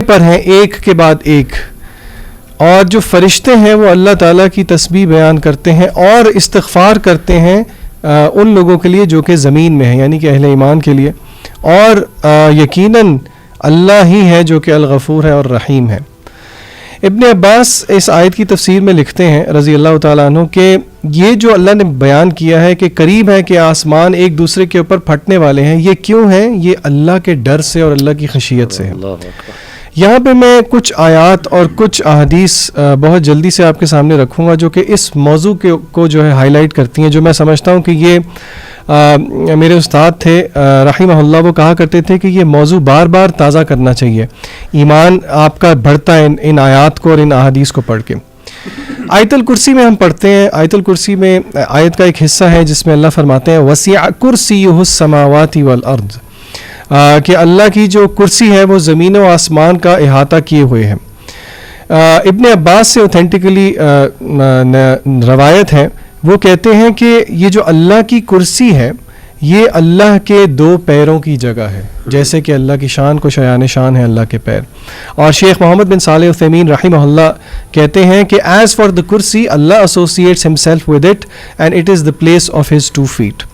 پر ہیں ایک کے بعد ایک, اور جو فرشتے ہیں وہ اللہ تعالیٰ کی تسبیح بیان کرتے ہیں اور استغفار کرتے ہیں ان لوگوں کے لیے جو کہ زمین میں ہیں, یعنی کہ اہل ایمان کے لیے, اور یقیناً اللہ ہی ہے جو کہ الغفور ہے اور رحیم ہے. ابن عباس اس آیت کی تفسیر میں لکھتے ہیں رضی اللہ تعالیٰ عنہ کہ یہ جو اللہ نے بیان کیا ہے کہ قریب ہے کہ آسمان ایک دوسرے کے اوپر پھٹنے والے ہیں, یہ کیوں ہیں؟ یہ اللہ کے ڈر سے اور اللہ کی خشیت سے ہے. یہاں پہ میں کچھ آیات اور کچھ احادیث بہت جلدی سے آپ کے سامنے رکھوں گا جو کہ اس موضوع کو جو ہے ہائی لائٹ کرتی ہیں, جو میں سمجھتا ہوں کہ یہ میرے استاد تھے رحمہ اللہ, وہ کہا کرتے تھے کہ یہ موضوع بار بار تازہ کرنا چاہیے, ایمان آپ کا بڑھتا ہے ان آیات کو اور ان احادیث کو پڑھ کے. آیت الکرسی میں ہم پڑھتے ہیں, آیت الکرسی میں آیت کا ایک حصہ ہے جس میں اللہ فرماتے ہیں وسع کرسیہ السماوات والارض, کہ اللہ کی جو کرسی ہے وہ زمین و آسمان کا احاطہ کیے ہوئے ہیں. ابن عباس سے اوتھینٹکلی روایت ہے, وہ کہتے ہیں کہ یہ جو اللہ کی کرسی ہے یہ اللہ کے 2 پیروں کی جگہ ہے, جیسے کہ اللہ کی شان کو شایان شان ہے اللہ کے پیر. اور شیخ محمد بن صالح عثیمین رحمہ اللہ کہتے ہیں کہ ایز فار دا کرسی Allah associates himself with it and it is the place of his 2 feet.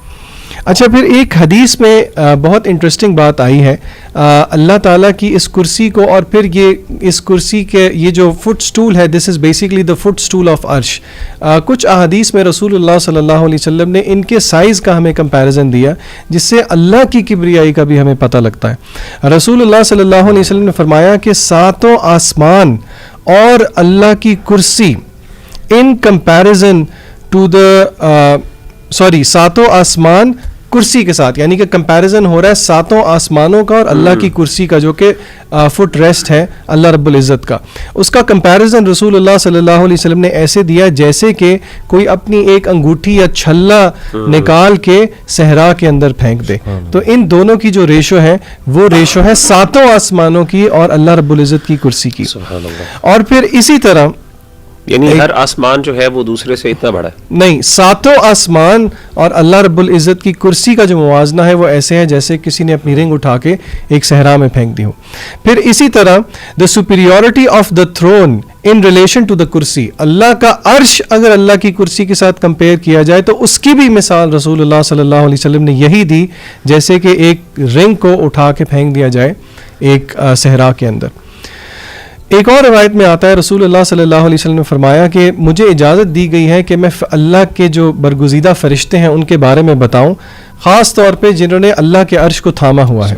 اچھا, پھر ایک حدیث میں بہت انٹرسٹنگ بات آئی ہے اللہ تعالیٰ کی اس کرسی کو, اور پھر یہ اس کرسی کے یہ جو فٹ سٹول ہے, this is basically the foot stool of عرش. کچھ احادیث میں رسول اللہ صلی اللہ علیہ وسلم نے ان کے سائز کا ہمیں کمپیریزن دیا, جس سے اللہ کی کبریائی کا بھی ہمیں پتہ لگتا ہے. رسول اللہ صلی اللہ علیہ وسلم نے فرمایا کہ 7 آسمان اور اللہ کی کرسی ان کمپیریزن ٹو دا 7 آسمان کرسی کے ساتھ, یعنی کہ کمپیریزن ہو رہا ہے 7 آسمانوں کا اور اللہ کی کرسی کا جو کہ فٹ ریسٹ ہے اللہ رب العزت کا. اس کا کمپیریزن رسول اللہ صلی اللہ علیہ وسلم نے ایسے دیا جیسے کہ کوئی اپنی ایک انگوٹھی یا چھلا نکال کے صحرا کے اندر پھینک دے. تو ان دونوں کی جو ریشو ہے وہ ریشو ہے 7 آسمانوں کی اور اللہ رب العزت کی کرسی کی. اور پھر اسی طرح یعنی ہر آسمان جو ہے وہ دوسرے سے اتنا بڑا ہے نہیں, 7 آسمان اور اللہ رب العزت کی کرسی کا جو موازنہ ہے وہ ایسے ہے جیسے کسی نے اپنی رنگ اٹھا کے ایک صحرا میں پھینک دی ہو. پھر اسی طرح the superiority of the throne in relation to the کرسی, اللہ کا عرش اگر اللہ کی کرسی کے ساتھ کمپیئر کیا جائے تو اس کی بھی مثال رسول اللہ صلی اللہ علیہ وسلم نے یہی دی جیسے کہ ایک رنگ کو اٹھا کے پھینک دیا جائے ایک صحرا کے اندر. ایک اور روایت میں آتا ہے رسول اللہ صلی اللہ علیہ وسلم نے فرمایا کہ مجھے اجازت دی گئی ہے کہ میں اللہ کے جو برگزیدہ فرشتے ہیں ان کے بارے میں بتاؤں, خاص طور پہ جنہوں نے اللہ کے عرش کو تھاما ہوا ہے.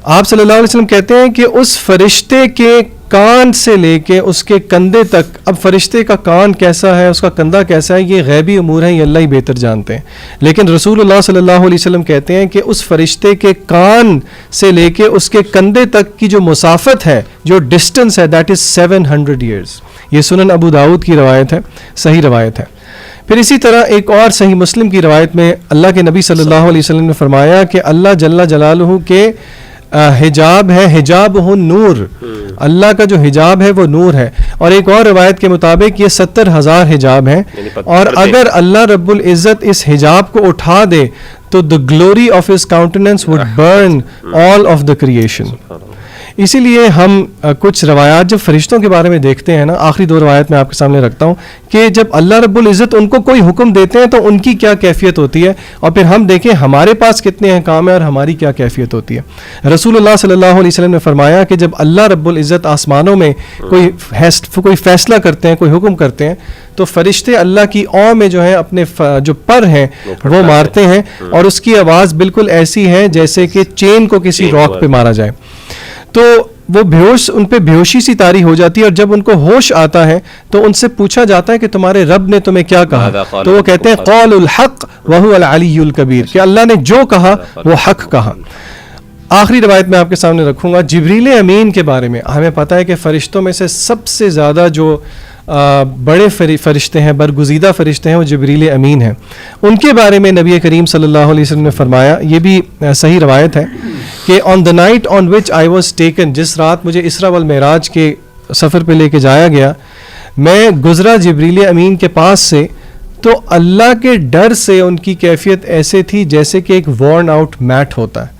آپ صلی اللہ علیہ وسلم کہتے ہیں کہ اس فرشتے کے کان سے لے کے اس کے کندھے تک, اب فرشتے کا کان کیسا ہے, اس کا کندھا کیسا ہے, یہ غیبی امور ہیں, یہ اللہ ہی بہتر جانتے ہیں. لیکن رسول اللہ صلی اللہ علیہ وسلم کہتے ہیں کہ اس فرشتے کے کان سے لے کے اس کے کندھے تک کی جو مسافت ہے, جو ڈسٹنس ہے, دیٹ از 700 years. یہ سنن ابو داؤد کی روایت ہے, صحیح روایت ہے. پھر اسی طرح ایک اور صحیح مسلم کی روایت میں اللہ کے نبی صلی اللہ علیہ وسلم نے فرمایا کہ اللہ جل جلالہ کے حجاب ہے, حجاب ہو نور, اللہ کا جو حجاب ہے وہ نور ہے. اور ایک اور روایت کے مطابق یہ 70,000 حجاب ہیں, اور اگر اللہ رب العزت اس حجاب کو اٹھا دے تو the glory of his countenance would burn all of the creation. اسی لیے ہم کچھ روایات جب فرشتوں کے بارے میں دیکھتے ہیں نا, آخری 2 روایت میں آپ کے سامنے رکھتا ہوں کہ جب اللہ رب العزت ان کو کوئی حکم دیتے ہیں تو ان کی کیا کیفیت ہوتی ہے, اور پھر ہم دیکھیں ہمارے پاس کتنے احکام ہیں اور ہماری کیا کیفیت ہوتی ہے. رسول اللہ صلی اللہ علیہ وسلم نے فرمایا کہ جب اللہ رب العزت آسمانوں میں کوئی فیصلہ کرتے ہیں, کوئی حکم کرتے ہیں, تو فرشتے اللہ کی او میں جو ہیں اپنے جو پر ہیں وہ مارتے ہیں, اور اس کی آواز بالکل ایسی ہے جیسے کہ چین کو کسی راک پہ مارا جائے. تو وہ ان پہ بیہوشی سی طاری ہو جاتی ہے, اور جب ان کو ہوش آتا ہے تو ان سے پوچھا جاتا ہے کہ تمہارے رب نے تمہیں کیا کہا, تو وہ کہتے ہیں قول الحق وہو العلی الکبیر, کہ اللہ نے جو کہا وہ حق کہا. آخری روایت میں آپ کے سامنے رکھوں گا جبریل امین کے بارے میں. ہمیں پتہ ہے کہ فرشتوں میں سے سب سے زیادہ جو بڑے فرشتے ہیں, برگزیدہ فرشتے ہیں, وہ جبریل امین ہیں. ان کے بارے میں نبی کریم صلی اللہ علیہ وسلم نے فرمایا, یہ بھی صحیح روایت ہے, کہ on the night on which I was taken, جس رات مجھے اسرا والمعراج کے سفر پہ لے کے جایا گیا, میں گزرا جبریل امین کے پاس سے, تو اللہ کے ڈر سے ان کی کیفیت ایسے تھی جیسے کہ ایک وارن آؤٹ میٹ ہوتا ہے.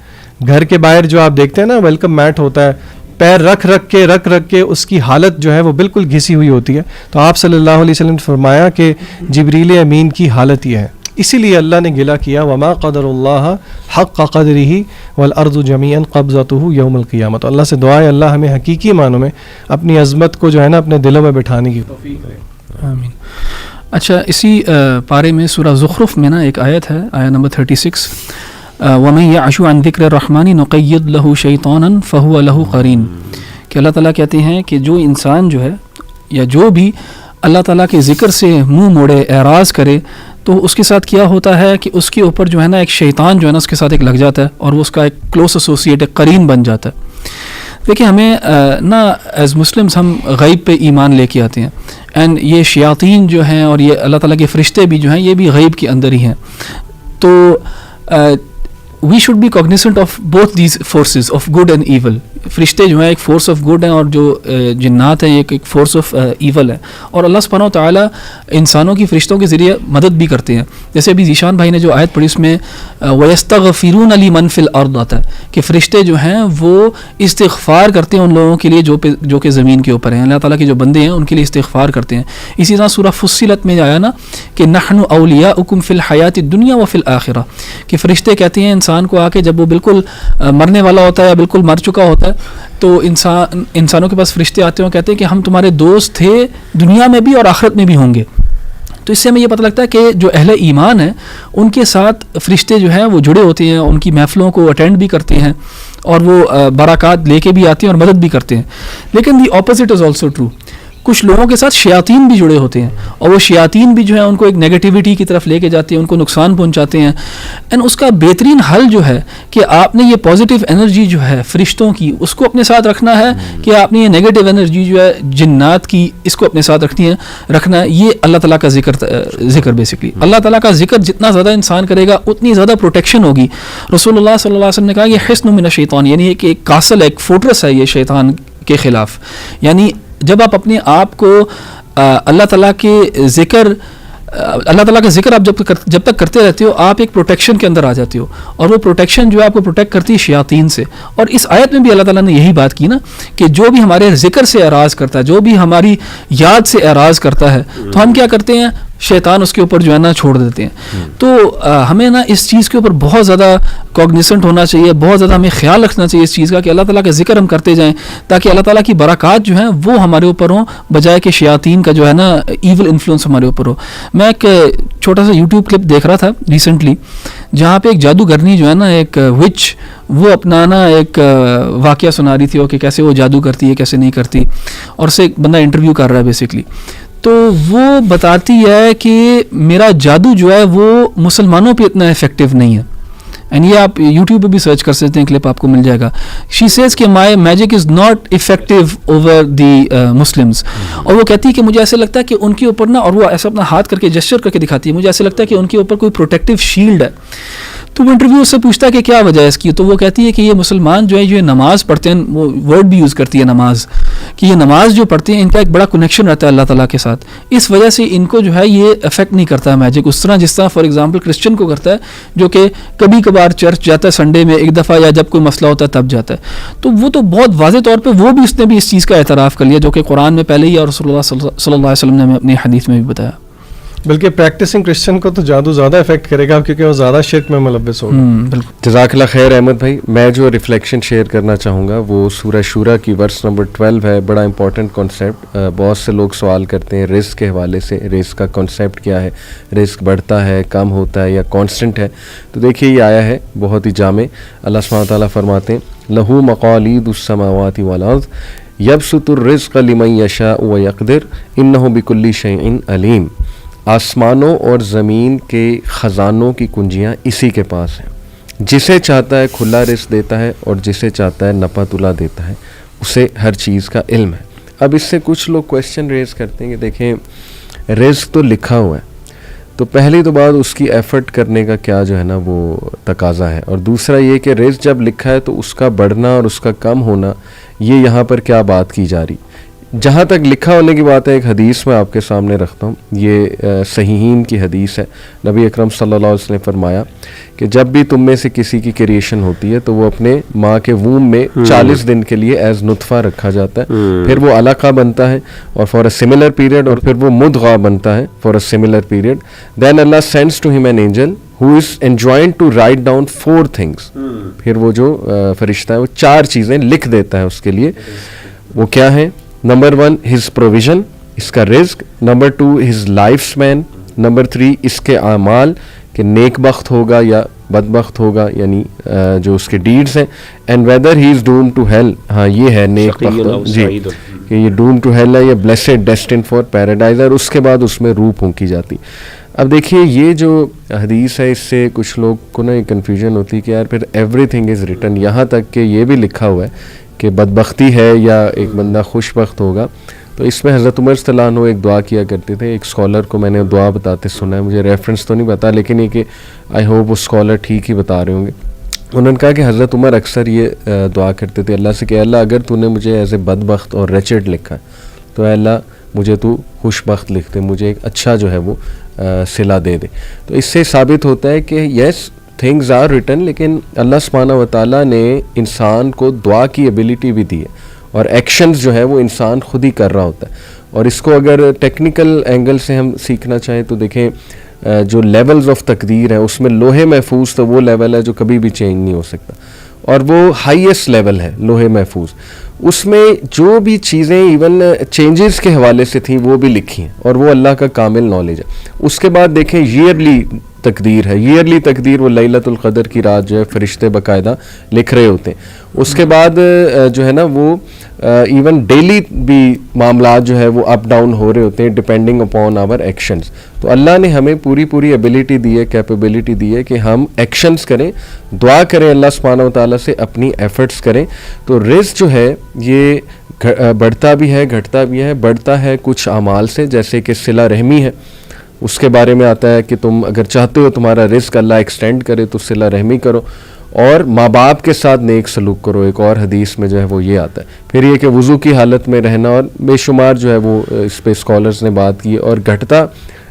گھر کے باہر جو آپ دیکھتے ہیں نا ویلکم میٹ ہوتا ہے, پیر رکھ رکھ کے اس کی حالت جو ہے وہ بالکل گھسی ہوئی ہوتی ہے. تو آپ صلی اللہ علیہ وسلم نے فرمایا کہ جبریل امین کی حالت یہ ہے. اسی لیے اللہ نے گلہ کیا وما قدر اللہ حق قدرہ والارض جمیعا قبضتہ یوم القیامہ. تو اللہ سے دعا ہے اللہ ہمیں حقیقی معنوں میں اپنی عظمت کو جو ہے نا اپنے دلوں میں بٹھانے کی توفیق دے. آمین. اچھا اسی پارے میں سورہ زخرف میں نا ایک آیت ہے, آیت نمبر 36, وَمَن يَعْشُ عَن ذِكْرِ الرَّحْمَنِ نُقَيِّضْ لَهُ شَيْطَانًا فَهُوَ لَهُ قَرِينٌ, کہ اللہ تعالیٰ کہتے ہیں کہ جو انسان جو ہے یا جو بھی اللہ تعالیٰ کے ذکر سے منہ موڑے, اعراض کرے, تو اس کے ساتھ کیا ہوتا ہے کہ اس کے اوپر جو ہے نا ایک شیطان جو ہے نا اس کے ساتھ ایک لگ جاتا ہے اور وہ اس کا ایک کلوز ایسوسیٹ, ایک قرین بن جاتا ہے. دیکھیں ہمیں نا ایز مسلمس ہم غیب پہ ایمان لے کے آتے ہیں, اینڈ یہ شیاطین جو ہیں اور یہ اللہ تعالیٰ کے فرشتے بھی جو ہیں یہ بھی غیب کے اندر ہی ہیں. تو we should be cognizant of both these forces of good and evil. فرشتے جو ہیں ایک فورس آف گڈ ہیں اور جو جنات ہیں ایک فورس آف ایول ہے, اور اللہ سبحانہ و تعالیٰ انسانوں کی فرشتوں کے ذریعے مدد بھی کرتے ہیں. جیسے ابھی ذیشان بھائی نے جو آیت پڑھی اس میں وَيَسْتَغْفِرُونَ لِمَنْ فِي الْأَرْضِ آتا ہے کہ فرشتے جو ہیں وہ استغفار کرتے ہیں ان لوگوں کے لیے جو کہ زمین کے اوپر ہیں. اللہ تعالیٰ کے جو بندے ہیں ان کے لیے استغفار کرتے ہیں. اسی طرح سورہ فصلت میں آیا نا کہ نحن اولیاؤکم فی الحیات الدنیا وفی الآخرہ, کہ فرشتے کہتے ہیں انسان کو آ کے جب وہ بالکل مرنے والا ہوتا ہے یا بالکل مر چکا ہوتا ہے تو انسانوں کے پاس فرشتے آتے ہیں اور کہتے ہیں کہ ہم تمہارے دوست تھے دنیا میں بھی اور آخرت میں بھی ہوں گے. تو اس سے ہمیں یہ پتہ لگتا ہے کہ جو اہل ایمان ہیں ان کے ساتھ فرشتے جو ہیں وہ جڑے ہوتے ہیں, ان کی محفلوں کو اٹینڈ بھی کرتے ہیں اور وہ برکات لے کے بھی آتے ہیں اور مدد بھی کرتے ہیں. لیکن the opposite is also true, کچھ لوگوں کے ساتھ شیاطین بھی جڑے ہوتے ہیں اور وہ شیاطین بھی جو ہے ان کو ایک نیگیٹیوٹی کی طرف لے کے جاتے ہیں, ان کو نقصان پہنچاتے ہیں. اینڈ اس کا بہترین حل جو ہے کہ آپ نے یہ پازیٹیو انرجی جو ہے فرشتوں کی اس کو اپنے ساتھ رکھنا ہے, کہ آپ نے یہ نیگیٹیو انرجی جو ہے جنات کی اس کو اپنے ساتھ رکھنا ہے. یہ اللہ تعالیٰ کا ذکر بیسکلی اللہ تعالیٰ کا ذکر جتنا زیادہ انسان کرے گا اتنی زیادہ پروٹیکشن ہوگی. رسول اللہ صلی اللہ علیہ وسلم نے کہا یہ حصن من الشیطان, یعنی کہ ایک کاسل ہے, ایک فورٹریس ہے یہ شیطان کے خلاف. یعنی جب آپ اپنے آپ کو اللہ تعالیٰ کے ذکر آپ جب تک کرتے رہتے ہو آپ ایک پروٹیکشن کے اندر آ جاتے ہو, اور وہ پروٹیکشن جو ہے آپ کو پروٹیکٹ کرتی ہے شیاطین سے. اور اس آیت میں بھی اللہ تعالیٰ نے یہی بات کی نا کہ جو بھی ہمارے ذکر سے اعراض کرتا ہے, جو بھی ہماری یاد سے اعراض کرتا ہے, تو ہم کیا کرتے ہیں, شیطان اس کے اوپر جو ہے نا چھوڑ دیتے ہیں. تو ہمیں نا اس چیز کے اوپر بہت زیادہ کوگنیسنٹ ہونا چاہیے, بہت زیادہ ہمیں خیال رکھنا چاہیے اس چیز کا کہ اللہ تعالیٰ کا ذکر ہم کرتے جائیں تاکہ اللہ تعالیٰ کی برکات جو ہیں وہ ہمارے اوپر ہوں, بجائے کہ شیاطین کا جو ہے نا ایول انفلوئنس ہمارے اوپر ہو. میں ایک چھوٹا سا یوٹیوب کلپ دیکھ رہا تھا ریسنٹلی جہاں پہ ایک جادوگرنی جو ہے نا ایک وچ وہ اپنا نا ایک واقعہ سنا رہی تھی کہ کیسے وہ جادو کرتی ہے کیسے نہیں کرتی, اور اسے ایک بندہ انٹرویو کر رہا ہے بیسکلی. تو وہ بتاتی ہے کہ میرا جادو جو ہے وہ مسلمانوں پہ اتنا افیکٹو نہیں ہے. اینڈ یہ آپ یوٹیوب پہ بھی سرچ کر سکتے ہیں, کلپ آپ کو مل جائے گا. شی سیز کہ my magic is not effective over the Muslims. اور وہ کہتی ہے کہ مجھے ایسے لگتا ہے کہ ان کے اوپر نا, اور وہ ایسا اپنا ہاتھ کر کے جسچر کر کے دکھاتی ہے, مجھے ایسے لگتا ہے کہ ان کے اوپر کوئی پروٹیکٹیو شیلڈ ہے. تو وہ انٹرویو اس سے پوچھتا ہے کہ کیا وجہ ہے اس کی, تو وہ کہتی ہے کہ یہ مسلمان جو ہے جو نماز پڑھتے ہیں, وہ ورڈ بھی یوز کرتی ہے نماز, کہ یہ نماز جو پڑھتے ہیں ان کا ایک بڑا کنیکشن رہتا ہے اللہ تعالیٰ کے ساتھ, اس وجہ سے ان کو جو ہے یہ افیکٹ نہیں کرتا ہے میجک اس طرح جس طرح فار ایگزامپل کرسچن کو کرتا ہے جو کہ کبھی کبھار چرچ جاتا ہے سنڈے میں ایک دفعہ یا جب کوئی مسئلہ ہوتا ہے تب جاتا ہے. تو وہ تو بہت واضح طور پہ وہ بھی اس نے بھی اس چیز کا اعتراف کر لیا جو کہ قرآن میں پہلے ہی اور رسول اللہ صلی اللہ علیہ وسلم نے ہمیں اپنی حدیث میں بھی بتایا. بلکہ پریکٹسنگ کرسچن کو تو جادو زیادہ افیکٹ کرے گا کیونکہ وہ زیادہ شرک میں ملوث ہوگا. بالکل. جزاک اللہ خیر احمد بھائی. میں جو ریفلیکشن شیئر کرنا چاہوں گا وہ سورہ شورا کی ورس نمبر 12 ہے. بڑا امپورٹنٹ کانسیپٹ. بہت سے لوگ سوال کرتے ہیں رزق کے حوالے سے, رزق کا کانسیپٹ کیا ہے, رزق بڑھتا ہے کم ہوتا ہے یا کانسٹنٹ ہے. تو دیکھیے یہ آیا ہے بہت ہی جامع. اللہ سبحانہ تعالیٰ فرماتے ہیں لہو مقالید السماوات والارض یبسط الرزق لمن یشاء ویقدر انہ بکل شیء علیم. آسمانوں اور زمین کے خزانوں کی کنجیاں اسی کے پاس ہیں. جسے چاہتا ہے کھلا رزق دیتا ہے اور جسے چاہتا ہے نپا تلا دیتا ہے, اسے ہر چیز کا علم ہے. اب اس سے کچھ لوگ کویسچن ریز کرتے ہیں کہ دیکھیں رزق تو لکھا ہوا ہے, تو پہلی تو بات اس کی ایفرٹ کرنے کا کیا جو ہے نا وہ تقاضا ہے, اور دوسرا یہ کہ رزق جب لکھا ہے تو اس کا بڑھنا اور اس کا کم ہونا یہ یہاں پر کیا بات کی جا رہی. جہاں تک لکھا ہونے کی بات ہے ایک حدیث میں آپ کے سامنے رکھتا ہوں, یہ صحیحین کی حدیث ہے. نبی اکرم صلی اللہ علیہ وسلم نے فرمایا کہ جب بھی تم میں سے کسی کی کریشن ہوتی ہے تو وہ اپنے ماں کے ووم میں 40 دن کے لیے ایز نطفہ رکھا جاتا ہے, پھر وہ علقہ بنتا ہے اور فار اے سملر پیریڈ, اور پھر وہ مدغہ بنتا ہے for a similar period. Then Allah sends to him an angel who is enjoined to write down 4 things. پھر وہ جو فرشتہ ہے وہ 4 چیزیں لکھ دیتا ہے اس کے لیے. وہ کیا ہیں؟ نمبر 1 his provision, اس کا رزق. Number 2 his life span. Number 3 اس کے اعمال کہ نیک بخت ہوگا یا بدبخت ہوگا, یعنی جو اس کے ڈیڈز ہیں. And whether he is doomed to hell, ہاں یہ ہے نیک بخت جی کہ یہ ڈوم ٹو ہیل ہے, یہ بلیسڈ ڈیسٹن فار پیراڈائز, اور اس کے بعد اس میں روح پھونکی جاتی. اب دیکھیے یہ جو حدیث ہے اس سے کچھ لوگ کو نا کنفیوژن ہوتی ہے کہ یار پھر ایوری تھنگ از ریٹن, یہاں تک کہ یہ بھی لکھا ہوا ہے کہ بدبختی ہے یا ایک بندہ خوش بخت ہوگا. تو اس میں حضرت عمر رضی اللہ عنہ ایک دعا کیا کرتے تھے. ایک اسکالر کو میں نے دعا بتاتے سنا ہے, مجھے ریفرنس تو نہیں پتا, لیکن یہ کہ آئی ہوپ وہ اسکالر ٹھیک ہی بتا رہے ہوں گے. انہوں نے کہا کہ حضرت عمر اکثر یہ دعا کرتے تھے اللہ سے کہ اللہ اگر تو نے مجھے ایز اے بدبخت اور ریچڈ لکھا ہے تو اے اللہ مجھے تو خوش بخت لکھ دے, مجھے ایک اچھا جو ہے وہ صلہ دے دے. تو اس سے ثابت ہوتا ہے کہ یس تھنگز آر ریٹن, لیکن اللہ سبحانہ و تعالیٰ نے انسان کو دعا کی ایبیلٹی بھی دی ہے, اور ایکشنز جو ہے وہ انسان خود ہی کر رہا ہوتا ہے. اور اس کو اگر ٹیکنیکل اینگل سے ہم سیکھنا چاہیں تو دیکھیں جو لیولز آف تقدیر ہیں اس میں لوح محفوظ تو وہ لیول ہے جو کبھی بھی چینج نہیں ہو سکتا, اور وہ ہائیسٹ لیول ہے لوح محفوظ. اس میں جو بھی چیزیں ایون چینجز کے حوالے سے تھیں وہ بھی لکھی ہیں, اور وہ اللہ کا کامل نالج ہے. اس کے بعد دیکھیں ایئرلی تقدیر ہے, ایئرلی تقدیر وہ لیلۃ القدر کی رات جو ہے فرشتے باقاعدہ لکھ رہے ہوتے ہیں. اس کے بعد جو ہے نا وہ ایون ڈیلی بھی معاملات جو ہے وہ اپ ڈاؤن ہو رہے ہوتے ہیں ڈپینڈنگ اپون آور ایکشنز. تو اللہ نے ہمیں پوری ایبیلٹی دی ہے, کیپیبلٹی دی ہے کہ ہم ایکشنز کریں, دعا کریں اللہ سبحانہ و تعالیٰ سے, اپنی ایفرٹس کریں. تو رزق جو ہے یہ بڑھتا بھی ہے گھٹتا بھی ہے. بڑھتا ہے کچھ اعمال سے, جیسے کہ صلہ رحمی ہے, اس کے بارے میں آتا ہے کہ تم اگر چاہتے ہو تمہارا رزق اللہ ایکسٹینڈ کرے تو صلہ رحمی کرو, اور ماں باپ کے ساتھ نیک سلوک کرو. ایک اور حدیث میں جو ہے وہ یہ آتا ہے. پھر یہ کہ وضو کی حالت میں رہنا, اور بے شمار جو ہے وہ اس پہ اسکالرز نے بات کی. اور گھٹتا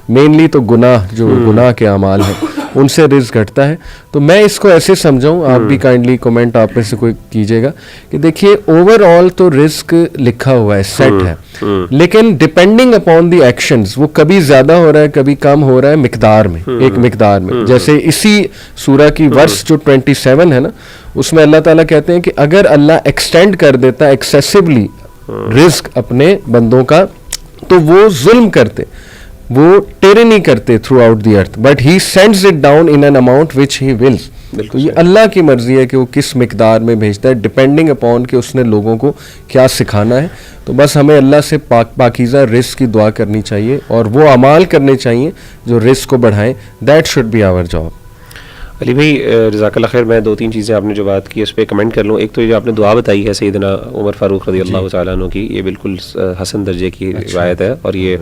مینلی تو گناہ کے اعمال ہیں, ان سے رزق گھٹتا ہے. تو میں اس کو ایسے سمجھاؤں, آپ بھی کائنڈلی کومنٹ آپ میں سے کوئی کیجیے گا کہ دیکھیے اوور آل تو رزق لکھا ہوا ہے, سیٹ ہے, لیکن ڈپینڈنگ اپون دی ایکشنز وہ کبھی زیادہ ہو رہا ہے کبھی کم ہو رہا ہے مقدار میں, ایک مقدار میں. جیسے اسی سورہ کی ورس جو 27 ہے نا, اس میں اللہ تعالیٰ کہتے ہیں کہ اگر اللہ ایکسٹینڈ کر دیتا ایکسیسبلی رزق اپنے بندوں کا تو وہ ظلم کرتے, وہ ٹیرنی کرتے through out the earth, but he sends it down in an amount which he whales. تو یہ اللہ کی مرضی ہے کہ وہ کس مقدار میں بھیجتا ہے, ڈپینڈنگ اپون کہ اس نے لوگوں کو کیا سکھانا ہے. تو بس ہمیں اللہ سے پاکیزہ رزق کی دعا کرنی چاہیے, اور وہ اعمال کرنے چاہیے جو رزق کو بڑھائیں. That should be our job. Ali بھائی جزاک اللہ خیر, میں 2-3 چیزیں آپ نے جو بات کی اس پہ کمنٹ کر لوں. ایک تو جو آپ نے دعا بتائی ہے سیدنا عمر فاروق رضی اللہ تعالیٰ عنہ کی, یہ بالکل حسن درجے کی روایت ہے, اور یہ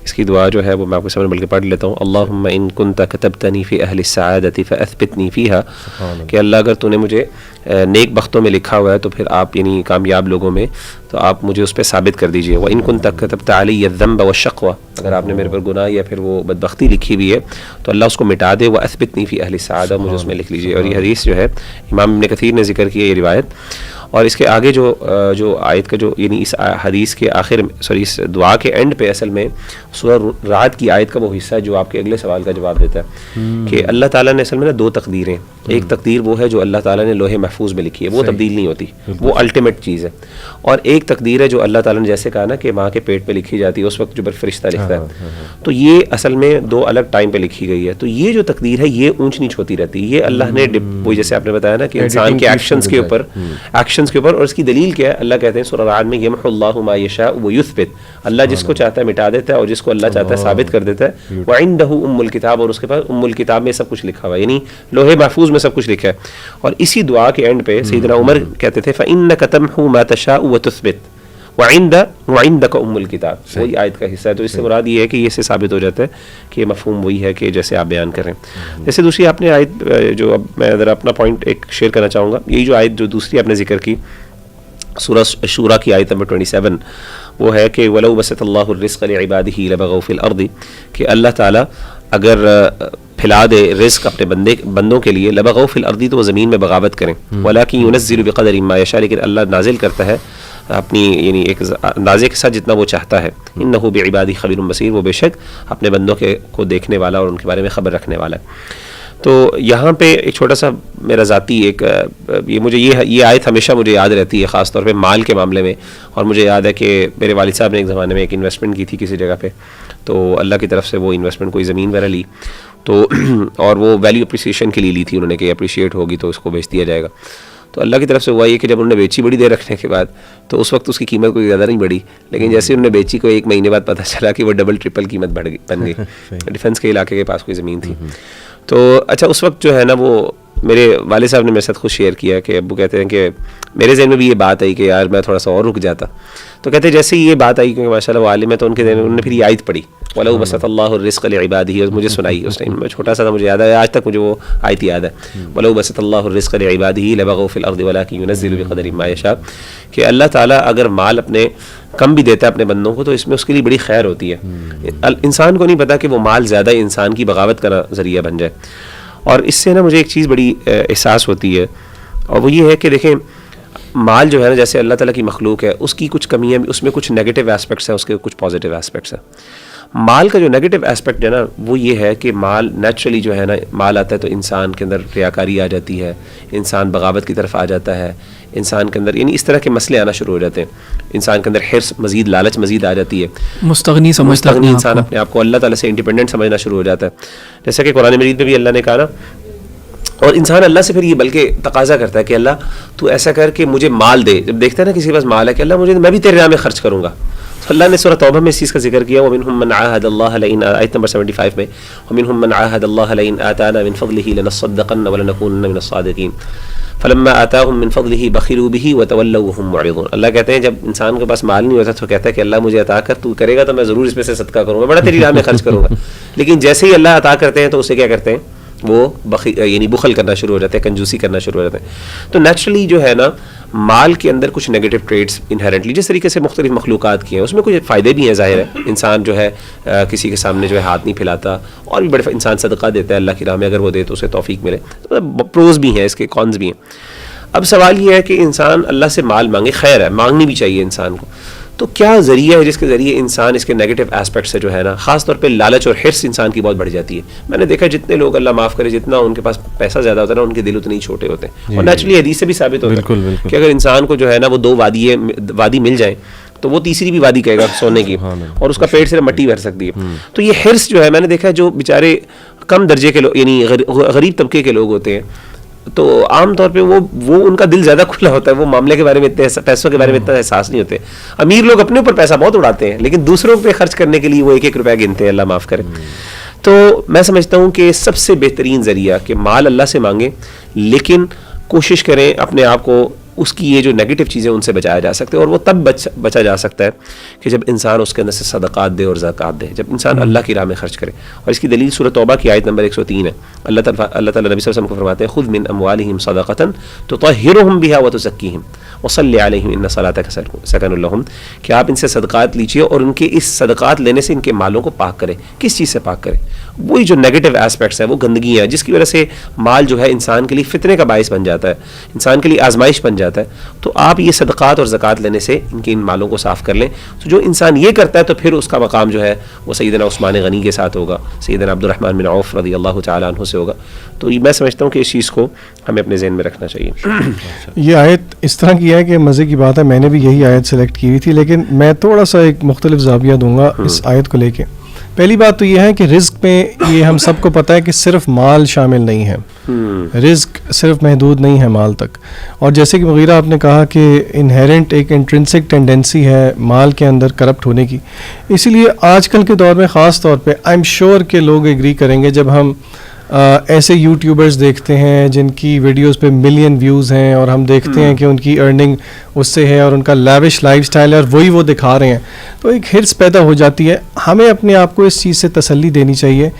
اس کی دعا جو ہے وہ میں آپ کے سامنے بلکہ پڑھ لیتا ہوں. اللہم ان کنت کتبتنی فی اہل السعادۃ فاثبتنی فیہا, کہ اللہ اگر تو نے مجھے نیک بختوں میں لکھا ہوا ہے تو پھر آپ یعنی کامیاب لوگوں میں, تو آپ مجھے اس پہ ثابت کر دیجئے. وَإِن كُنْتَ كَتَبْتَ عَلَيَّ الذَّنبَ وَالشَّقْوَةَ, اگر آپ نے میرے پر گناہ یا پھر وہ بدبختی لکھی ہوئی ہے تو اللہ اس کو مٹا دے. وَأَثْبِتْنِي فِي أَهْلِ السَّعَادَةِ, مجھے اس میں لکھ لیجئے. اور یہ حدیث جو ہے امام ابن کثیر نے ذکر کی ہے یہ روایت. اور اس کے آگے جو آیت کا جو یعنی اس حدیث کے آخر اس دعا کے اینڈ پہ اصل میں سورہ رعد کی آیت کا وہ حصہ ہے جو آپ کے اگلے سوال کا جواب دیتا ہے کہ اللہ تعالیٰ نے اصل میں 2 تقدیریں, ایک تقدیر وہ ہے جو اللہ تعالیٰ نے لوح محفوظ میں لکھی ہے, وہ تبدیل نہیں ہوتی, وہ الٹیمیٹ چیز ہے. اور ایک تقدیر ہے جو اللہ تعالیٰ نے جیسے کہا نا کہ ماں کے پیٹ پہ لکھی جاتی ہے اس وقت جو فرشتہ لکھتا ہے, تو یہ اصل میں 2 الگ ٹائم پہ لکھی گئی ہے. تو یہ جو تقدیر ہے یہ اونچ نیچ ہوتی رہتی ہے. یہ اللہ نے وہ جیسے آپ نے بتایا نا کہ انسان کے ایکشنز کے اوپر, اور اس کی دلیل کیا ہے, اللہ کہتے ہیں سورہ رعد میں یمحو اللہ ما یشاء ویثبت, اللہ جس کو چاہتا ہے مٹا دیتا ہے اور جس کو اللہ چاہتا ہے ثابت کر دیتا ہے. وعنده ام الکتاب, اور اس کے پاس ام الکتاب میں سب کچھ لکھا ہوا ہے, یعنی لوح محفوظ میں سب کچھ لکھا ہے. اور اسی دعا کے اینڈ پہ سیدنا عمر کہتے تھے فإنک تمحو ما تشاء وتثبت وعندک ام الکتاب, وہی آیت کا حصہ ہے. تو اس سے مراد یہ ہے کہ یہ سے ثابت ہو جاتا ہے کہ یہ مفہوم وہی ہے کہ جیسے آپ بیان کریں. جیسے دوسری آپ نے آیت جو, اب میں ذرا اپنا پوائنٹ ایک شیئر کرنا چاہوں گا, یہی جو آیت جو دوسری آپ نے ذکر کی سورہ شورا کی آیت نمبر 27, وہ ہے کہ وَلَوْ بَسَطَ اللَّهُ الرِّزْقَ لِعِبَادِهِ لَبَغَوْا فِي الْأَرْضِ، کہ اللہ تعالیٰ اگر پھیلا دے رزق اپنے بندوں کے لیے، لبغوا فی الارض، تو وہ زمین میں بغاوت کریں، ولکن ينزل بقدر ما یشاء، لیکن اللہ نازل کرتا ہے اپنی یعنی ایک اندازے کے ساتھ جتنا وہ چاہتا ہے، انہ بعبادہ خبیر بصیر، وہ بے شک اپنے بندوں کو دیکھنے والا اور ان کے بارے میں خبر رکھنے والا ہے۔ تو یہاں پہ ایک چھوٹا سا میرا ذاتی ایک یہ آیت ہمیشہ مجھے یاد رہتی ہے، خاص طور پہ مال کے معاملے میں، اور مجھے یاد ہے کہ میرے والد صاحب نے ایک زمانے میں ایک انویسٹمنٹ کی تھی کسی جگہ پہ، تو اللہ کی طرف سے وہ انویسٹمنٹ کوئی زمین وغیرہ لی تو اور وہ ویلیو اپریسیشن کے لیے لی تھی انہوں نے کہ اپریشیٹ ہوگی تو اس کو بیچ دیا جائے گا، تو اللہ کی طرف سے ہوا یہ کہ جب انہوں نے بیچی بڑی دیر رکھنے کے بعد تو اس وقت اس کی قیمت کوئی زیادہ نہیں بڑھی، لیکن جیسے انہوں نے بیچی کو 1 مہینے بعد پتہ چلا کہ وہ ڈبل ٹرپل قیمت بن گئی۔ ڈیفنس کے علاقے کے پاس کوئی زمین تھی، تو اچھا اس وقت جو ہے نا وہ میرے والد صاحب نے میرے ساتھ خود شیئر کیا کہ ابو کہتے ہیں کہ میرے ذہن میں بھی یہ بات آئی کہ یار میں تھوڑا سا اور رک جاتا، تو کہتے ہیں جیسے ہی یہ بات آئی کیونکہ ماشاء اللہ وہ عالم ہے تو ان کے ذہن میں انہوں نے پھر یہ آیت پڑھی وَلَوْ بَسَطَ اللَّهُ الرِّزْقَ لِعِبَادِهِ، اور مجھے سنائی اس ٹائم میں چھوٹا سا تھا، مجھے یاد ہے آج تک مجھے وہ آیت یاد ہے، وَلَوْ بَسَطَ اللَّهُ الرِّزْقَ لِعِبَادِهِ لَبَغَوْا فِي الْأَرْضِ وَلَكِنْ يُنَزِّلُ بِقَدَرٍ مَا يَشَاءُ، کہ اللہ تعالیٰ اگر مال اپنے کم بھی دیتا ہے اپنے بندوں کو تو اس میں اس کے لیے بڑی خیر ہوتی ہے، انسان کو نہیں پتا کہ وہ مال زیادہ انسان کی بغاوت کا ذریعہ بن جائے، اور اس سے نا مجھے ایک چیز بڑی احساس ہوتی ہے، اور وہ یہ ہے کہ دیکھیں مال جو ہے نا جیسے اللہ تعالیٰ کی مخلوق ہے، اس کی کچھ کمیاں بھی، اس میں کچھ نیگیٹو اسپیکٹس ہیں، اس کے کچھ پازیٹیو اسپیکٹس ہیں۔ مال کا جو نیگیٹو اسپیکٹ ہے نا وہ یہ ہے کہ مال نیچرلی جو ہے نا مال آتا ہے تو انسان کے اندر ریاکاری آ جاتی ہے، انسان بغاوت کی طرف آ جاتا ہے، انسان کے اندر یعنی اس طرح کے مسئلے آنا شروع ہو جاتے ہیں، انسان کے اندر حرص مزید، لالچ مزید آ جاتی ہے، مستغنی سمجھتا ہے انسان اپنے آپ کو اللہ تعالیٰ سے انڈیپینڈنٹ سمجھنا شروع ہو جاتا ہے، جیسا کہ قرآن مجید میں بھی اللہ نے کہا نا، اور انسان اللہ سے پھر یہ بلکہ تقاضا کرتا ہے کہ اللہ تو ایسا کر کہ مجھے مال دے، جب دیکھتا ہے نا کسی کے پاس مال ہے کہ اللہ میں بھی تیرے راہ میں خرچ کروں گا، تو اللہ نے سورہ توبہ میں اس چیز کا ذکر کیا، وَمِنْهُمْ مَنْ عَاهَدَ اللَّهَ لَئِنْ، آیت نمبر 75 میں، وَمِنْهُمْ مَنْ عَاهَدَ اللَّهَ لَئِنْ آتَانَا مِنْ فَضْلِهِ لَنَصَّدَّقَنَّ وَلَنَكُونَنَّ مِنَ الصَّادِقِينَ فَلَمَّا آتَاهُم مِنْ فَضْلِهِ بَخِلُوا بِهِ وَتَوَلَّوْا وَهُمْ مُعْرِضُونَ، اللہ کہتے ہیں جب انسان کے پاس مال نہیں ہوتا تو کہتا ہے کہ اللہ مجھے عطا کر، تو کرے گا تو میں ضرور اس میں سے صدقہ کروں گا، بڑا تیری راہ میں خرچ کروں گا، لیکن جیسے ہی اللہ عطا کرتے ہیں تو اسے کیا کرتے ہیں، وہ یعنی بخل کرنا شروع ہو جاتے ہیں، کنجوسی کرنا شروع ہو جاتے ہیں۔ تو نیچرلی جو ہے نا مال کے اندر کچھ نیگیٹو ٹریٹس انہیرنٹلی جس طریقے سے مختلف مخلوقات کی ہیں اس میں کچھ فائدے بھی ہیں، ظاہر ہے انسان جو ہے کسی کے سامنے جو ہے ہاتھ نہیں پھیلاتا، اور بھی بڑے انسان صدقہ دیتا ہے اللہ کی راہ میں، اگر وہ دے تو اسے توفیق ملے، پروز بھی ہیں اس کے، کونز بھی ہیں۔ اب سوال یہ ہے کہ انسان اللہ سے مال مانگے، خیر ہے مانگنی بھی چاہیے انسان کو، تو کیا ذریعہ ہے جس کے ذریعے انسان اس کے نیگیٹو اسپیکٹ سے جو ہے نا خاص طور پہ لالچ اور حرص انسان کی بہت بڑھ جاتی ہے۔ میں نے دیکھا جتنے لوگ اللہ معاف کرے جتنا ان کے پاس پیسہ زیادہ ہوتا ہے نا ان کے دل اتنے ہی چھوٹے ہوتے ہیں، اور نیچرلی حدیث سے بھی ثابت ہوتا ہے کہ اگر انسان کو جو ہے نا وہ 2 وادی مل جائیں تو وہ تیسری بھی وادی کہے گا سونے کی، اور اس کا پیٹ صرف مٹی بھر سکتی ہے۔ تو یہ حرص جو ہے میں نے دیکھا جو بیچارے کم درجے کے لوگ یعنی غریب طبقے کے لوگ ہوتے ہیں تو عام طور پہ وہ ان کا دل زیادہ کھلا ہوتا ہے، وہ معاملے کے بارے میں اتنے پیسوں کے بارے میں اتنا احساس نہیں ہوتے۔ امیر لوگ اپنے اوپر پیسہ بہت اڑاتے ہیں لیکن دوسروں پہ خرچ کرنے کے لیے وہ 1-1 روپیہ گنتے ہیں، اللہ معاف کرے۔ تو میں سمجھتا ہوں کہ سب سے بہترین ذریعہ کہ مال اللہ سے مانگیں، لیکن کوشش کریں اپنے آپ کو اس کی یہ جو نیگیٹو چیزیں ان سے بچایا جا سکتے ہیں، اور وہ تب بچا جا سکتا ہے کہ جب انسان اس کے اندر سے صدقات دے اور زکوٰۃ دے، جب انسان اللہ کی راہ میں خرچ کرے، اور اس کی دلیل سورۃ توبہ کی آیت نمبر 103 ہے۔ اللہ تعالیٰ نبی صلی اللہ علیہ وسلم کو فرماتے ہیں خذ من اموالہم صدقۃ تطہرہم بہا وتزکیہم وصلی علیہم ان صلاتک سکن لہم، کہ آپ ان سے صدقات لیجیے اور ان کے اس صدقات لینے سے ان کے مالوں کو پاک کرے۔ کس چیز سے پاک کرے؟ وہی جو نیگیٹو اسپیکٹس ہیں، وہ گندگی ہیں جس کی وجہ سے مال جو ہے انسان کے لیے فتنے کا باعث بن جاتا ہے، انسان کے لیے آزمائش بن جاتا ہے۔ تو آپ یہ صدقات اور زکوٰۃ لینے سے ان مالوں کو صاف کر لیں۔ تو جو انسان یہ کرتا ہے تو پھر اس کا مقام جو ہے وہ سیدنا عثمان غنی کے ساتھ ہوگا، سیدنا عبد الرحمن بن عوف رضی اللہ تعالیٰ عنہ سے ہوگا۔ تو میں سمجھتا ہوں کہ اس چیز کو ہمیں اپنے ذہن میں رکھنا چاہیے۔ یہ آیت اس طرح کی ہے کہ مزے کی بات ہے، میں نے بھی یہی آیت سلیکٹ کی ہوئی تھی، لیکن میں تھوڑا سا ایک مختلف زاویہ دوں گا اس آیت کو لے کے۔ پہلی بات تو یہ ہے کہ رزق میں یہ ہم سب کو پتہ ہے کہ صرف مال شامل نہیں ہے، رزق صرف محدود نہیں ہے مال تک، اور جیسے کہ مغیرہ آپ نے کہا کہ انہیرنٹ ایک انٹرنسک ٹینڈنسی ہے مال کے اندر کرپٹ ہونے کی، اسی لیے آج کل کے دور میں خاص طور پہ آئی ایم شیور کہ لوگ ایگری کریں گے جب ہم ایسے یوٹیوبرز دیکھتے ہیں جن کی ویڈیوز پہ ملین ویوز ہیں، اور ہم دیکھتے ہیں کہ ان کی ارننگ اس سے ہے اور ان کا لیوش لائف سٹائل ہے اور وہی وہ دکھا رہے ہیں، تو ایک حرص پیدا ہو جاتی ہے۔ ہمیں اپنے آپ کو اس چیز سے تسلی دینی چاہیے،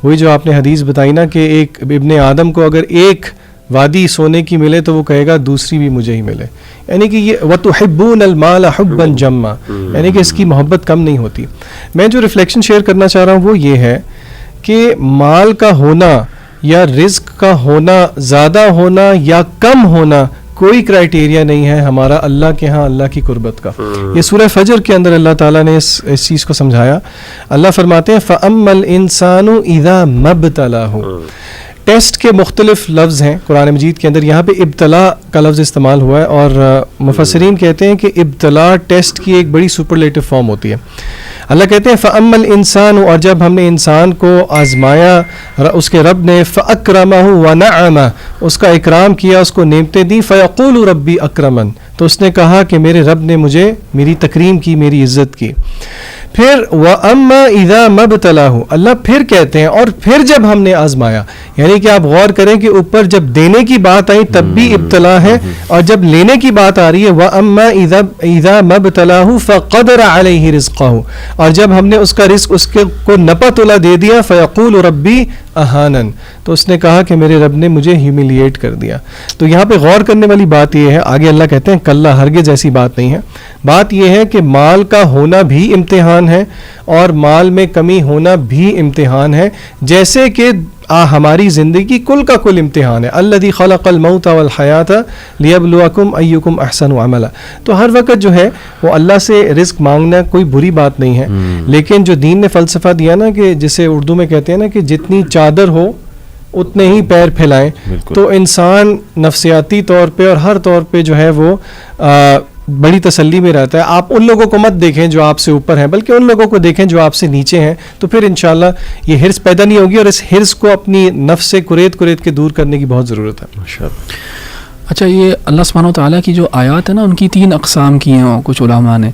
وہی جو آپ نے حدیث بتائی نا کہ ایک ابن آدم کو اگر ایک وادی سونے کی ملے تو وہ کہے گا دوسری بھی مجھے ہی ملے. یعنی کہ یہ وَتُحِبُّونَ الْمَالَ حُبًّا جَمًّا، یعنی کہ اس کی محبت کم نہیں ہوتی. میں جو ریفلیکشن شیئر کرنا چاہ رہا ہوں وہ یہ ہے کہ مال کا ہونا یا رزق کا ہونا، زیادہ ہونا یا کم ہونا کوئی کرائٹیریا نہیں ہے ہمارا اللہ کے ہاں اللہ کی قربت کا. یہ سورہ فجر کے اندر اللہ تعالیٰ نے اس چیز کو سمجھایا. اللہ فرماتے ہیں فَأَمَّا الْإِنسَانُ إِذَا مَبْتَلَاهُ. ٹیسٹ کے مختلف لفظ ہیں قرآن مجید کے اندر، یہاں پہ ابتلا کا لفظ استعمال ہوا ہے، اور مفسرین کہتے ہیں کہ ابتلا ٹیسٹ کی ایک بڑی سپرلیٹو فارم ہوتی ہے. اللہ کہتے ہیں فَأَمَّا الْإِنسَانُ، اور جب ہم نے انسان کو آزمایا اس کے رب نے، فَأَكْرَمَهُ وَنَعَمَهُ، اس کا اکرام کیا، اس کو نعمتیں دی، فَيَقُولُ رَبِّي أَكْرَمَنِ، تو اس نے کہا کہ میرے رب نے مجھے میری تکریم کی، میری عزت کی. پھر وَأَمَّا إِذَا مَا ابْتَلَاهُ، اللہ پھر کہتے ہیں اور پھر جب ہم نے آزمایا، یعنی کہ آپ غور کریں کہ اوپر جب دینے کی بات آئی تب بھی ابتلا ہے، اور جب لینے کی بات آ رہی ہے وَأَمَّا إِذَا مَا ابْتَلَاهُ فَقَدَرَ عَلَيْهِ رِزْقَهُ، اور جب ہم نے اس کا رزق اس کو نپا تولا دے دیا، فَيَقُولُ رَبِّي أَهَانَنِ، تو اس نے کہا کہ میرے رب نے مجھے ہیوملیٹ کر دیا. تو یہاں پہ غور کرنے والی بات یہ ہے، آگے اللہ کہتے ہیں کلا، ہرگز ایسی بات نہیں ہے. بات یہ ہے کہ مال کا ہونا بھی امتحان ہے اور مال میں کمی ہونا بھی امتحان ہے، جیسے کہ ہماری زندگی کل کا کل امتحان ہے. الذی خلق الموت والحیات لیبلوکم ایکم احسن عملا. تو ہر وقت جو ہے وہ اللہ سے رزق مانگنا کوئی بری بات نہیں ہے، لیکن جو دین نے فلسفہ دیا نا کہ جسے اردو میں کہتے ہیں نا کہ جتنی چادر ہو اتنے ہی پیر پھیلائیں، تو انسان نفسیاتی طور پہ اور ہر طور پہ جو ہے وہ بڑی تسلی میں رہتا ہے. آپ ان لوگوں کو مت دیکھیں جو آپ سے اوپر ہیں، بلکہ ان لوگوں کو دیکھیں جو آپ سے نیچے ہیں، تو پھر انشاءاللہ یہ حرص پیدا نہیں ہوگی، اور اس حرص کو اپنی نفس سے کریت کے دور کرنے کی بہت ضرورت ہے. اچھا، یہ اللہ سبحانہ و تعالیٰ کی جو آیات ہیں نا، ان کی 3 اقسام کی ہیں کچھ علماء نے،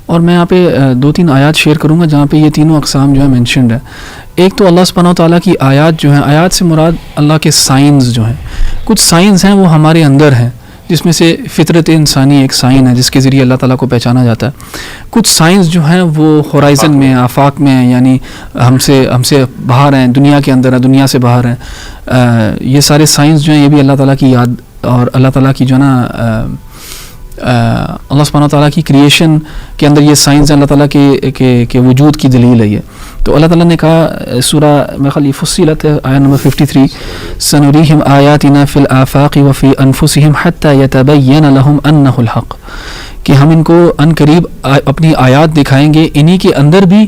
اور میں یہاں پہ 2-3 آیات شیئر کروں گا جہاں پہ یہ تینوں اقسام جو ہے مینشنڈ ہے. ایک تو اللہ سبحانہ و تعالیٰ کی آیات جو ہیں، آیات سے مراد اللہ کے سائنز جو ہیں، کچھ سائنز ہیں وہ ہمارے اندر ہیں، جس میں سے فطرت انسانی ایک سائن ہے جس کے ذریعے اللہ تعالیٰ کو پہچانا جاتا ہے. کچھ سائنز جو ہیں وہ ہورائزن میں، آفاق میں ہیں، یعنی ہم سے باہر ہیں، دنیا کے اندر ہیں، دنیا سے باہر ہیں. یہ سارے سائنز جو ہیں یہ بھی اللہ تعالیٰ کی یاد اور اللہ تعالیٰ کی جو نا اللہ سبحانہ تعالیٰ کی کریشن کے اندر یہ سائنس اللہ تعالیٰ کے وجود کی دلیل ہے یہ. تو اللہ تعالیٰ نے کہا سورہ میرے فصیلت آیت نمبر 53 سنریہم آیاتنا فی الآفاق وفی انفسہم حتی یتبین لہم انہ الحق، کہ ہم ان کو ان قریب اپنی آیات دکھائیں گے انہی کے اندر بھی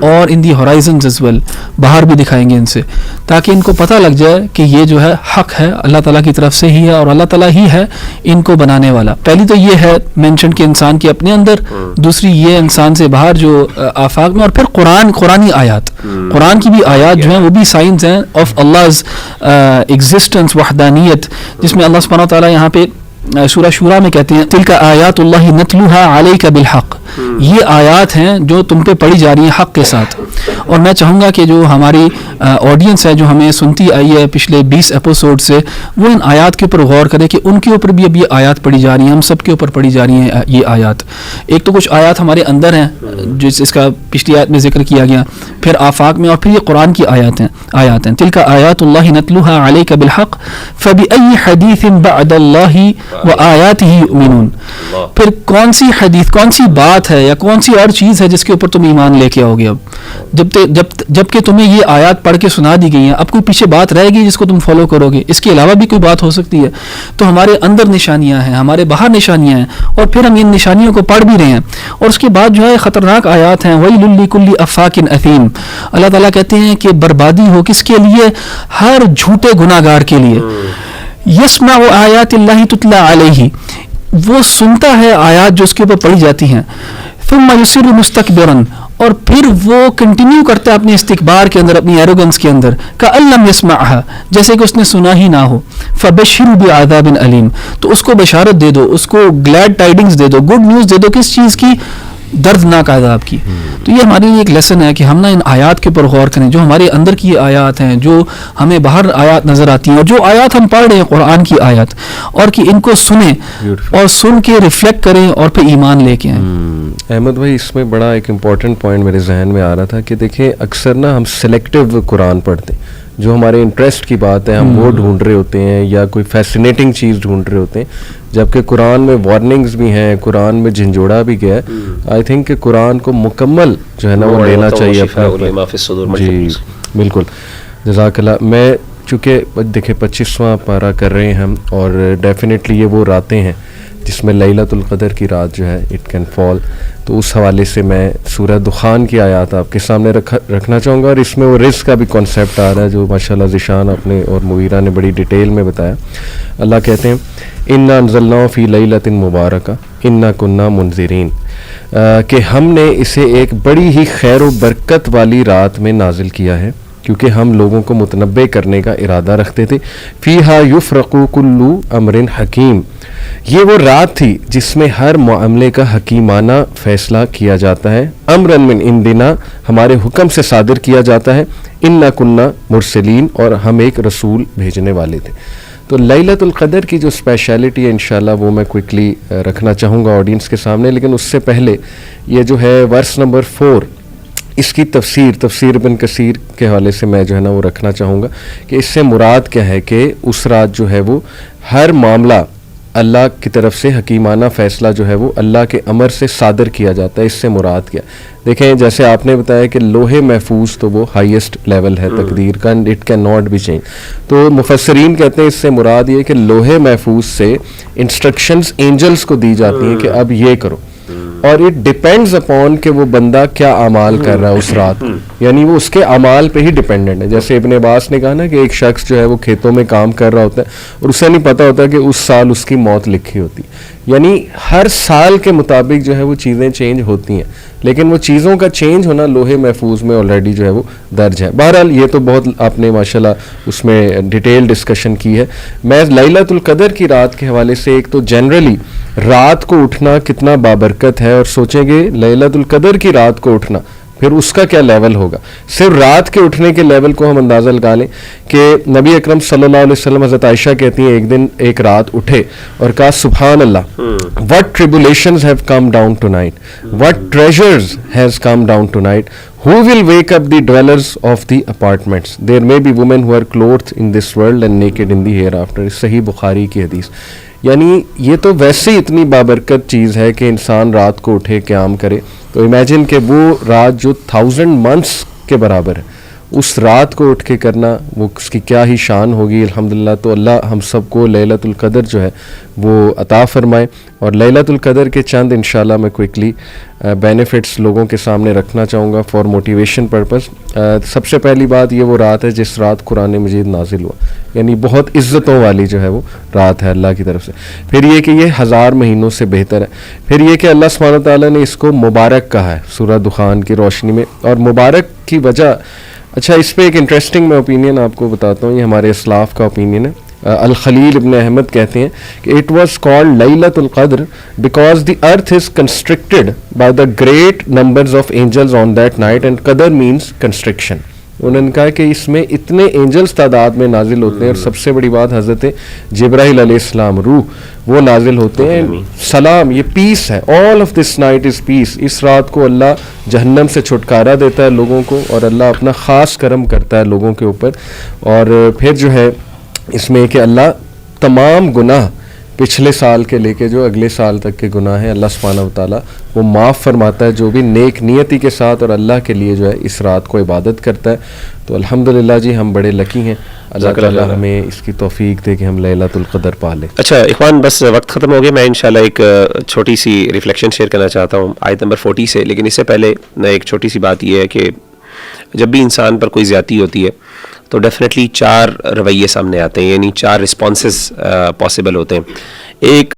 اور ان دی ہورائزنز از ویل، باہر بھی دکھائیں گے ان سے، تاکہ ان کو پتہ لگ جائے کہ یہ جو ہے حق ہے، اللہ تعالیٰ کی طرف سے ہی ہے اور اللہ تعالیٰ ہی ہے ان کو بنانے والا. پہلی تو یہ ہے مینشن کہ انسان کے اپنے اندر، دوسری یہ انسان سے باہر جو آفاق میں، اور پھر قرآنی آیات، قرآن کی بھی آیات جو ہیں وہ بھی سائنس ہیں آف اللہز ایگزسٹنس، وحدانیت، جس میں اللہ سبحانہ تعالیٰ یہاں پہ سورہ شورا میں کہتے ہیں تلک آیات اللہ نتلوها علیک بالحق، یہ آیات ہیں جو تم پہ پڑھی جا رہی ہیں حق کے ساتھ. اور میں چاہوں گا کہ جو ہماری آڈینس ہے جو ہمیں سنتی آئی ہے پچھلے 20 ایپیسوڈ سے، وہ ان آیات کے اوپر غور کرے کہ ان کے اوپر بھی اب یہ آیات پڑھی جا رہی ہیں، ہم سب کے اوپر پڑھی جا رہی ہیں یہ آیات. ایک تو کچھ آیات ہمارے اندر ہیں جو اس کا پچھلی آیت میں ذکر کیا گیا، پھر آفاق میں، اور پھر یہ قرآن کی آیات ہیں. تلک آیات اللہ نتلوها علیک بالحق فبأی حدیث بعد اللہ وآیاتہ یؤمنون. پھر کون سی حدیث، کون سی بات ہے یا کون سی اور چیز ہے جس کے اوپر تم ایمان لے کے آؤ گے؟ اب جب کہ تمہیں یہ آیات پڑھ کے سنا دی گئی ہیں، اب کوئی پیچھے بات رہے گی جس کو تم فالو کرو گے؟ اس کے علاوہ بھی کوئی بات ہو سکتی ہے. تو ہمارے اندر نشانیاں ہیں، ہمارے باہر نشانیاں ہیں، اور پھر ہم ان نشانیوں کو پڑھ بھی رہے ہیں. اور اس کے بعد جو ہے خطرناک آیات ہیں، ویل لکل افاک اثیم. اللہ تعالیٰ کہتے ہیں کہ بربادی ہو کس کے لیے؟ ہر جھوٹے گناہ گار کے لیے. یسمع آیات اللہ تتلی علیہ، وہ سنتا ہے آیات جو اس کے اوپر پڑھی جاتی ہیں. ثم یصر مستکبرا، اور پھر وہ کنٹینیو کرتا ہے اپنے استکبار کے اندر، اپنی ایروگنس کے اندر، کأن لم یسمعها، جیسے کہ اس نے سنا ہی نہ ہو. فبشروا بعذاب علیم، تو اس کو بشارت دے دو، اس کو گلیڈ ٹائڈنگز دے دو، گڈ نیوز دے دو. کس چیز کی؟ دردناک عذاب کی. تو یہ ہمارے لیے ایک لیسن ہے کہ ہم نا ان آیات کے اوپر غور کریں، جو ہمارے اندر کی آیات ہیں، جو ہمیں باہر آیات نظر آتی ہیں، اور جو آیات ہم پڑھ رہے ہیں قرآن کی آیات، اور کہ ان کو سنیں اور سن کے ریفلیکٹ کریں اور پھر ایمان لے کے آئیں. احمد بھائی، اس میں بڑا ایک امپورٹنٹ پوائنٹ میرے ذہن میں آ رہا تھا کہ دیکھیں اکثر نا ہم سلیکٹیو قرآن پڑھتے ہیں. جو ہمارے انٹرسٹ کی بات ہے ہم وہ ڈھونڈ رہے ہوتے ہیں یا کوئی فیسینیٹنگ چیز ڈھونڈ رہے ہوتے ہیں، جبکہ قرآن میں وارننگز بھی ہیں، قرآن میں جھنجھوڑا بھی گیا ہے. آئی تھنک کہ قرآن کو مکمل جو ہے نا وہ لینا چاہیے اپنے. جی بالکل، جزاک اللہ. میں چونکہ دیکھیں 25واں پارہ کر رہے ہیں ہم، اور ڈیفینیٹلی یہ وہ راتیں ہیں جس میں لیلۃ القدر کی رات جو ہے اٹ کین فال. تو اس حوالے سے میں سورہ دخان کی آیات آپ کے سامنے رکھنا چاہوں گا، اور اس میں وہ رزق کا بھی کانسیپٹ آ رہا ہے جو ماشاءاللہ ذیشان آپ نے اور مغیرہ نے بڑی ڈیٹیل میں بتایا. اللہ کہتے ہیں انا انزلناہ فی لیلۃ مبارکہ انا کنا منذرین، کہ ہم نے اسے ایک بڑی ہی خیر و برکت والی رات میں نازل کیا ہے کیونکہ ہم لوگوں کو متنبع کرنے کا ارادہ رکھتے تھے. فیہا یفرق کل امر حکیم، یہ وہ رات تھی جس میں ہر معاملے کا حکیمانہ فیصلہ کیا جاتا ہے. امرن من عندنا، ہمارے حکم سے صادر کیا جاتا ہے. انا کنا مرسلین، اور ہم ایک رسول بھیجنے والے تھے. تو لیلۃ القدر کی جو اسپیشلٹی ہے انشاءاللہ وہ میں کوئکلی رکھنا چاہوں گا آڈینس کے سامنے، لیکن اس سے پہلے یہ جو ہے ورس نمبر 4 اس کی تفسیر ابن کثیر کے حوالے سے میں جو ہے نا وہ رکھنا چاہوں گا کہ اس سے مراد کیا ہے کہ اس رات جو ہے وہ ہر معاملہ اللہ کی طرف سے حکیمانہ فیصلہ جو ہے وہ اللہ کے امر سے صادر کیا جاتا ہے. اس سے مراد کیا؟ دیکھیں جیسے آپ نے بتایا کہ لوح محفوظ تو وہ ہائیسٹ لیول ہے تقدیر کا، it can not be change. تو مفسرین کہتے ہیں اس سے مراد یہ کہ لوح محفوظ سے انسٹرکشنز اینجلز کو دی جاتی ہیں کہ اب یہ کرو، اور اٹ ڈیپینڈز اپون کہ وہ بندہ کیا اعمال کر رہا ہے اس رات، یعنی وہ اس کے اعمال پہ ہی ڈیپینڈنٹ ہے. جیسے ابن عباس نے کہا نا کہ ایک شخص جو ہے وہ کھیتوں میں کام کر رہا ہوتا ہے اور اسے نہیں پتہ ہوتا کہ اس سال اس کی موت لکھی ہوتی، یعنی ہر سال کے مطابق جو ہے وہ چیزیں چینج ہوتی ہیں، لیکن وہ چیزوں کا چینج ہونا لوح محفوظ میں آلریڈی جو ہے وہ درج ہے. بہرحال یہ تو بہت آپ نے ماشاءاللہ اس میں ڈیٹیل ڈسکشن کی ہے. میں لیلۃ القدر کی رات کے حوالے سے ایک تو جنرلی رات کو اٹھنا کتنا بابرکت ہے، اور سوچیں گے لیلۃ القدر کی رات کو اٹھنا پھر اس کا کیا لیول ہوگا. صرف رات کے اٹھنے کے لیول کو ہم اندازہ لگا لیں کہ نبی اکرم صلی اللہ علیہ وسلم، حضرت عائشہ کہتی ہیں ایک دن ایک رات اٹھے اور کہا سبحان اللہ، what tribulations have come down tonight, what treasures has come down tonight, who will wake up the dwellers of the apartments, there may be women who are clothed in this world and naked in the hereafter. صحیح بخاری کی حدیث. یعنی یہ تو ویسے ہی اتنی بابرکت چیز ہے کہ انسان رات کو اٹھے قیام کرے. تو امیجن کہ وہ رات جو 1000 months کے برابر ہے، اس رات کو اٹھ کے کرنا وہ اس کی کیا ہی شان ہوگی. الحمدللہ. تو اللہ ہم سب کو لیلۃ القدر جو ہے وہ عطا فرمائے. اور لیلۃ القدر کے چند انشاءاللہ میں کوئکلی بینیفٹس لوگوں کے سامنے رکھنا چاہوں گا فار موٹیویشن پرپز. سب سے پہلی بات یہ وہ رات ہے جس رات قرآن مجید نازل ہوا، یعنی بہت عزتوں والی جو ہے وہ رات ہے اللہ کی طرف سے. پھر یہ کہ یہ 1000 مہینوں سے بہتر ہے. پھر یہ کہ اللہ سبحانہ و تعالیٰ نے اس کو مبارک کہا ہے سورہ دخان کی روشنی میں. اور مبارک کی وجہ، اچھا اس پہ ایک انٹرسٹنگ میں اوپینین آپ کو بتاتا ہوں، یہ ہمارے اسلاف کا اوپینین ہے. الخلیل ابن احمد کہتے ہیں کہ اٹ واز کالڈ لیلۃ القدر because the earth is constructed by the great numbers of angels on that night and قدر مینس کنسٹرکشن. انہوں نے کہا کہ اس میں اتنے اینجلز تعداد میں نازل ہوتے ہیں، اور سب سے بڑی بات حضرت جبرائیل علیہ السلام روح وہ نازل ہوتے ہیں. سلام، یہ پیس ہے. آل آف دس نائٹ از پیس. اس رات کو اللہ جہنم سے چھٹکارا دیتا ہے لوگوں کو، اور اللہ اپنا خاص کرم کرتا ہے لوگوں کے اوپر. اور پھر جو ہے اس میں کہ اللہ تمام گناہ پچھلے سال کے لے کے جو اگلے سال تک کے گناہ ہیں اللہ سبحانہ و تعالیٰ وہ معاف فرماتا ہے جو بھی نیک نیتی کے ساتھ اور اللہ کے لیے جو ہے اس رات کو عبادت کرتا ہے. تو الحمدللہ جی ہم بڑے لکی ہیں. اللہ تعالیٰ ہمیں اس کی توفیق دے کہ ہم لیلۃ القدر پا لیں. اچھا اخوان، بس وقت ختم ہو گیا. میں انشاءاللہ ایک چھوٹی سی ریفلیکشن شیئر کرنا چاہتا ہوں آیت نمبر 40 سے، لیکن اس سے پہلے ایک چھوٹی سی بات یہ ہے کہ جب بھی انسان پر کوئی زیادتی ہوتی ہے تو ڈیفینیٹلی 4 رویے سامنے آتے ہیں، یعنی 4 رسپانسز پاسبل ہوتے ہیں. ایک